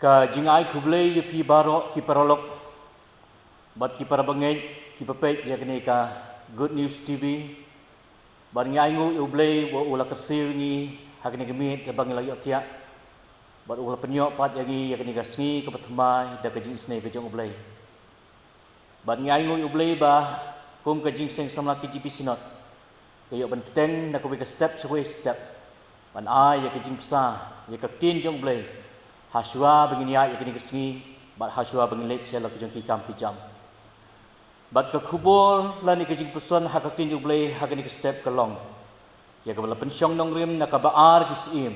Ka jingai kublai ye pi barok ki parolok bat ki parabangay ki papek ya kini ka Good News TV bar ngai ngu ublai bo ula kersir ni hakini gemit ke bangi layo tia bar ula penyok pat yangi ya kini gasngi ke patmai da ka jing isne ke jong ublai bar ngai ngu ublai ba kum ka jing seng samla ki GP sinot ke yo ban peteng na ko be step step ban ai ya ke jing psa ya ka tin jong ublai Haswa begini ya kini kesini, bat haswa begini lek saya lakukan kikam kijam. Bat ke kubur lani kejing person hak tinju boleh hak ni ke step kelong. Ya ke bala pensyong nong rim nak baar kisim.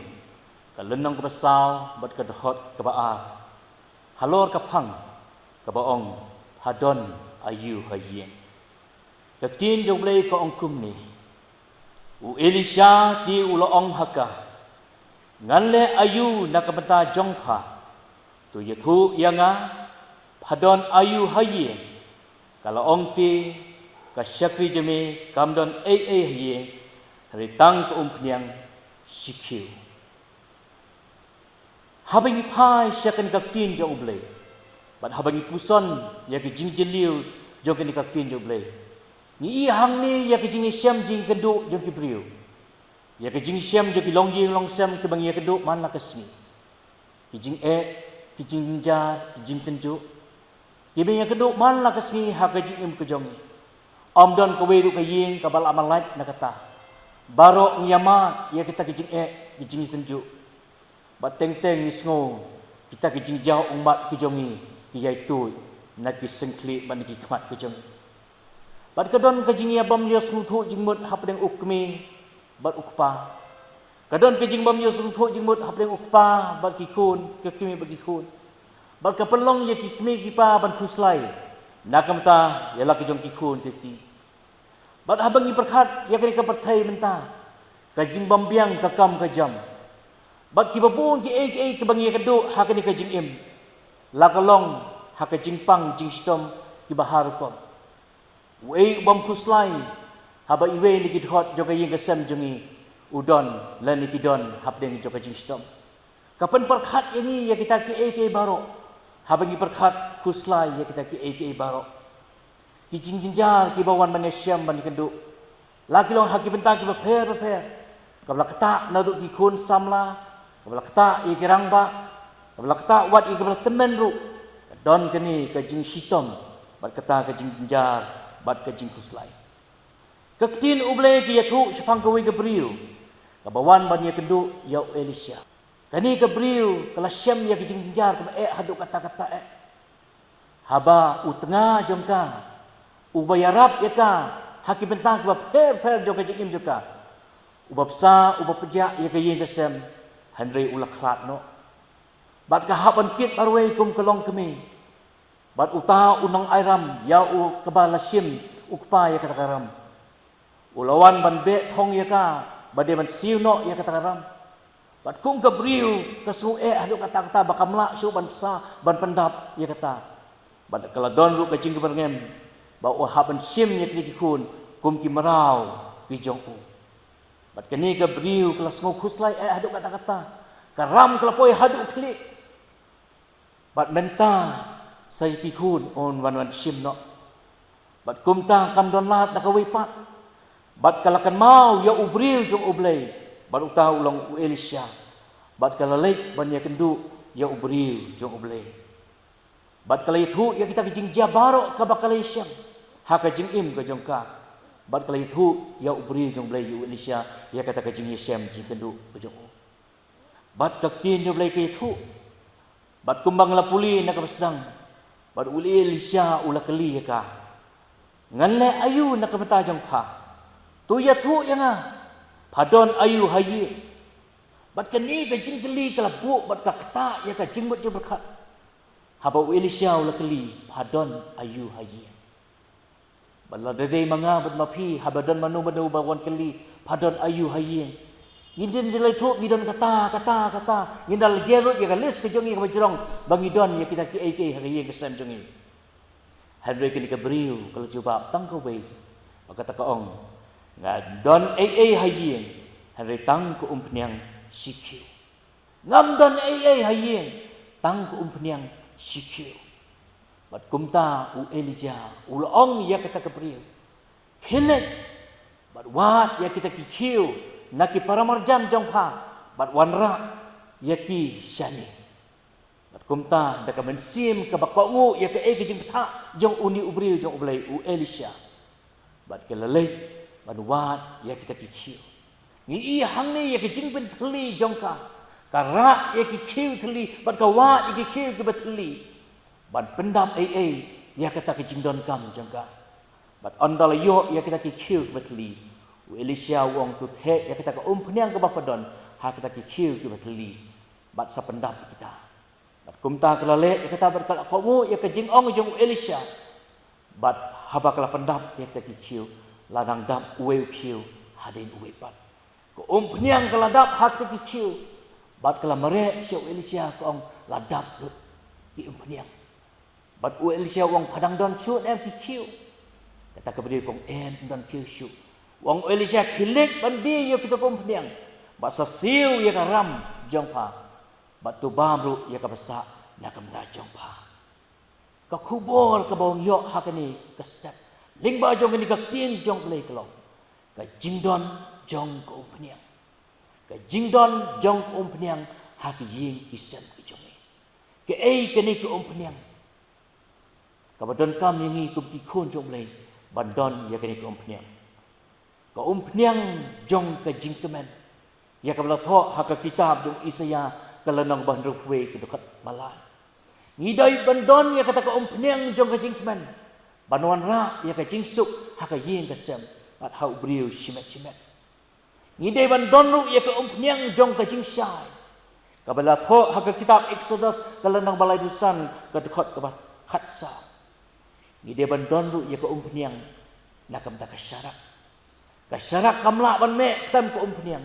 Ke lenong ke besau bat ke dehot ke baar. Halor ke pang ke baong hadon ayu hayien. Ke tinju boleh ke ongkum ni. U Elisha di uloong hakah. Nganle ayu nak benta jongpa tu yathu yanga phadon ayu haye kalau ongti ka syakri jeme kamdon haye ritang ke umpnyang sikhiu habang pai syakan ka tin jo ublei bat habang puson ya ke jingjeliu jo ke ni ka tin jo ublei ni hang ni ya ke jing syam jing keduk jo ki priu ya ke jing syam jo ki long syam ke bang ya keduk man la kesni ki jing ki jing jar ki jing tenju ki bang ya keduk man la kesni ha ke jing ke jong om don ke we ru ke ying ka bal amal lait na kata barok nyama ya kita ki jing tenju bat teng teng isngo kita ki jing jau umat ki jongi ki yaitu na ki sengkli ban ki khmat ke jong bat kadon ke jing ya bam yo sungthu jing mut hap deng ukmi bat ukpa kadon ke jing bam yo sung tho jing mut hapleng ukpa bat ki khun ke kimi bagi khun bat ka pelong ye ki kimi ki pa ban khuslai nakamta yala ke jong ki khun ke ti bat habang ni perkhat ya ke ka perthai menta ka jing bam biang ka kam ka jam bat ki babung ki ke bang ye kedu ha ke ni ka jing im la ka long ha ka jing pang jing stom ki bahar ko wei bam khuslai haba iwe ni kidhot joka ying kesem jungi udon lan ni kidon hapdeng joka jing stom kapan perkhat ini ya kita ke baro haba ni perkhat kuslai ya kita ke baro ki jing jinjar ki bawan manesyam ban kendu laki long haki bentang ki beper kabla kata nadu ki khun samla kabla kata i kirangba kabla kata wat i kabla temen ru don kini ka jing sitom bat kata ka jing jinjar bat ka jing kuslai Keketin ublai ki yathu sepang kawi ke beriu. Kabawan ban ya kendu ya Elisha. Kani ke beriu kala syam ya kijing jinjar ke haduk kata-kata haba utengah jongka. Ubayarap ya ka haki bentang ke per jongka jing joka. Ubapsa ubap pejak ya ke yin kesem handre ulak khat no. Bat ka haban kit arwei kum kelong kemi. Bat uta unang airam ya u kebala syim ukpa ya kata karam. Ulawan ban be thong ya ka bade ban siu no ya kata karam bat kum ka briu ka su adu kata bakamla su ban sa ban pendap ya kata bat kala don ru ka jing ka berngem ba o ha ban sim ya ki khun kum ki marau ki jong u bat kani ka briu kala sngo khuslai adu kata karam kala poi hadu khli bat menta sai ki khun on wan sim no bat kum ta kam don lat na ka wi pat bat kalakan mau ya ubril jong ublai bat utau long Elisha bat kala lek ban ya kendu ya ubril jong ublai bat kala itu ya kita kijing jabaro ka bakalisha ha ka jing im ka jong ka bat kala itu ya ubril jong ublai ya Elisha ya kata ka jing yesem jing kendu ka jong bat ka tin jong ublai ka itu bat kumbang la puli na ka basdang bat uli Elisha ula kali ya ka nganle ayu na ka mata jong ka tu ya thu yang phadon ayu hayi bat kani ka jing kali kala bu bat ka kata ya ka jing bat berkhat haba Elisha ula kali phadon ayu hayi balla dei manga bat mapi habadan manu badu bawan kali phadon ayu hayi ngidin jelai thu ngidon kata ngindal jerut ya ka lis ke jongi ka bajrong bangidon ya kita ki hayi ka sam jongi hadre kini ka briu kalau coba tang ka we kata ka ong nga don hayien hari tang ko umpnyang sikhi ngam don hayien tang ko umpniang sikyo. Bat kumta u Elijah ulong ya kita kepriu. Kelek bat wat ya kita kikiu naki paramarjan jongha bat wanra ya ki shani. Bat kumta daka mensim ke bakongu ya ke jing peta jong uni ubriu jong ublai u Elisha. Bat kelalek bat wat ya kita kikiu. Ni i hang ni ya ke jing pen thli jongka. Kara ya kikiu thli bat ka wat ya kikiu ke batli. Ban pendam ya kata ke jingdon kam jangka. Bat andal yo ya kita kikiu batli. U Elisha wong tu the ya kita ke peniang ke bapadon ha kita kikiu ke batli. Bat sa pendam kita. Bat kumta kelale ya kita berkala komu ya ke jingong jong u Elisha. Bat haba kala pendam ya kita kikiu ladang dam uwe kiu hadin uwe pat. Ko peniang kala dap ha kita kikiu. Bat kala mere si u Elisha ko ladap lut ki peniang. Bat u Elisha wong padang don shoot em kikiu. Kata keberi kong don kiu shoot. Wong Elisha kilik bandi yo kita kong peniang. Bat sasiu ya karam jongpa. Bat tu bamru ya kabasa na kamda jongpa. Ka kubor ka bawang yo hakani ka step. Lingba jong ni ka tin jong play kelong. Ka jingdon jong ko peniang. Ka jingdon jong ko peniang haki ying isem ki jongi. Ke kani ko peniang. Kabadon kam yang ikum kikun jong lay bandon ya kini ke peniang. Ka peniang jong ka jingkemen. Ya kabala tho haka kitab jong Isaya kalanang bandruwe ke dekat balai. Ngidai bandon ya kata ka peniang jong ka jingkemen. Banuan ra ya ka jingsuk haka yin ka sem at hau briu simet. Ngidai bandon ru ya ka peniang jong ka jingsai. Kabala tho haka kitab Exodus kalanang balai busan ke dekat ke khatsa. Ni dia bandon ru ya ko peniang nakam ta kasyarak. Kasyarak kamla ban me klam ko peniang.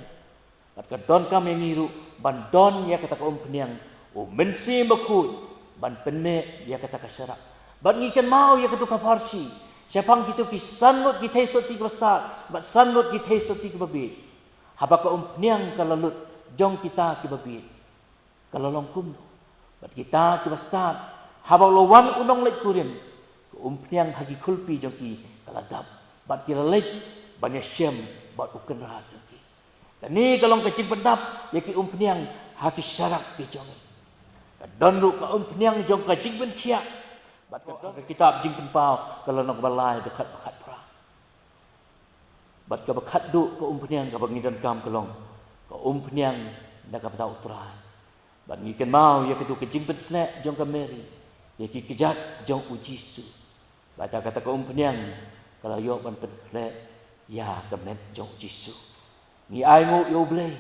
Kat ka don kam yang ngiru bandon ya kata ko peniang o mensi bakut ban penne ya kata kasyarak. Ban ngikan mau ya katu kaparsi. Siapang kitu ki sanut ki thesot ti bastar, bat sanut ki thesot ti babit. Haba ko peniang kalalut jong kita ki babit. Kalalong kumno. Bat kita ki bastar haba lawan unong lek kurim. Peniang hagi kulpi jongki kaladap bat kira lek banyak syam bat uken rahat jongki. Dan ni kalau kecing pendap ya ki peniang hagi syarak ki jongi. Dan ru ka peniang jong ka jing ben kia bat ka kitab jing penpau kalau nak balai dekat bekat pra. Bat ka bekat du ka peniang ka bangidan kam kelong ka peniang dak ka tau utrai. Bat ngiken mau ya ketu ka jing pen snack jong ka Mary ya ki kejat jong ujisu. Baca kata ke peniang kalau yo ban penle ya kemet jong jisu. Ni ai ngo yo blay.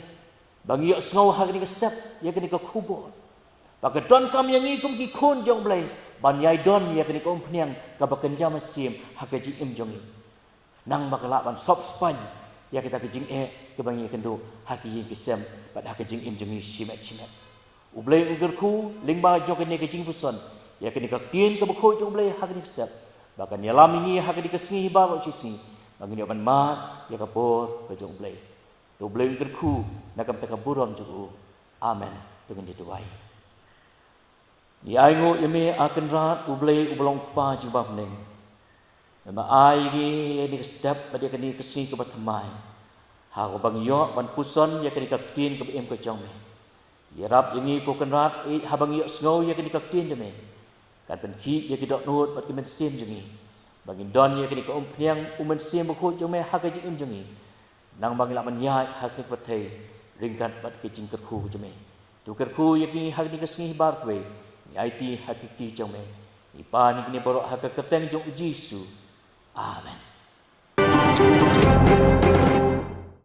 Bang yo sngow ha ni ka step ya kini ka kubor. Baka don kam yang ikum ki kun jong blay. Ban yai don ya kini ka peniang ka bakenja masim ha ka ji im jong. Nang bakala ban sop span ya kita ke jing ke bang ye kendo ha ki yin kisem bat ha ka jing im jong simet. Ublay uger ku lingba jong kini ka jing puson. Ya kini ka tien ka bakho jong blay ha kini step. Bahkan nyalam ini hak dikesengi bawa sisi. Bagi ni aban mat ya kapor ke jong blay. Tu blay kerku nakam takaburam jugu. Amen. Dengan dituai. Di aingo yeme akan rat ublay ublong kupa jibab neng. Memang ai ni step pada kini kesengi ke batamai. Ha ko bang yo ban puson ya kini kaktin ke em ke jong me. Ya rap yangi ko kan rat habang yo snow ya kini kaktin jeme. Kan penki ya kita nut bat kemen sim jengi. Bagi don ya kini ko peniang sim bakut jong me hak ji im jengi. Nang bagi lak menyai hak ke patei ringkat bat ke jing kerku jeme. Tu kerku ya kini hak ni kesengi bar kwe. Ni IT hakiki jong me. Ipa ni kini borok hak ke keteng jong Jisu. Amen.